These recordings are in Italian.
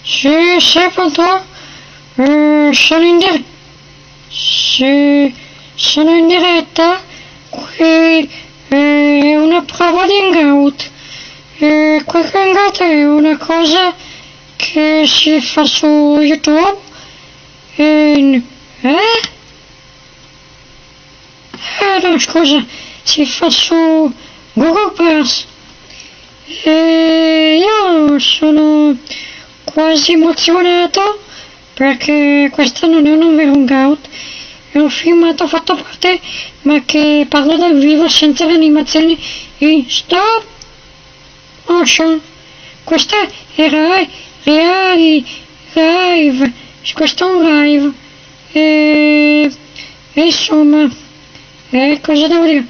Sì, pronto? Sono sono in diretta. Qui è una prova di Hangout. Questo Hangout è una cosa che si fa su YouTube. No, scusa, si fa su Google Plus. Io sono quasi emozionato perché questo non è un vero Hangout, è un filmato fatto a parte ma che parla dal vivo senza le animazioni in stop motion. Questa è live, questo è un live e insomma cosa devo dire?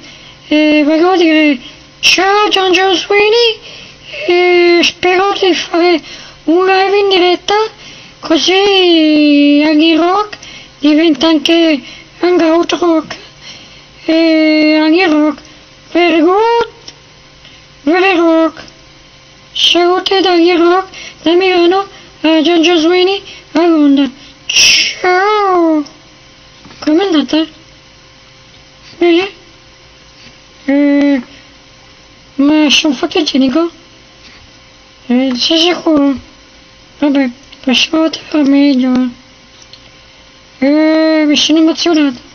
Volevo dire ciao John Sweeney e spero di fare un live in diretta così Aghi Rock diventa anche Hangout Rock e Aghi Rock very good, very rock. Salute da Aghi Rock da Milano a John Sweeney a Londra. Ciao, com'è andata? Bene? Ma sono fotogenico? Sei sicuro? Vabbè, prossima volta farò meglio. Mi sono emozionato.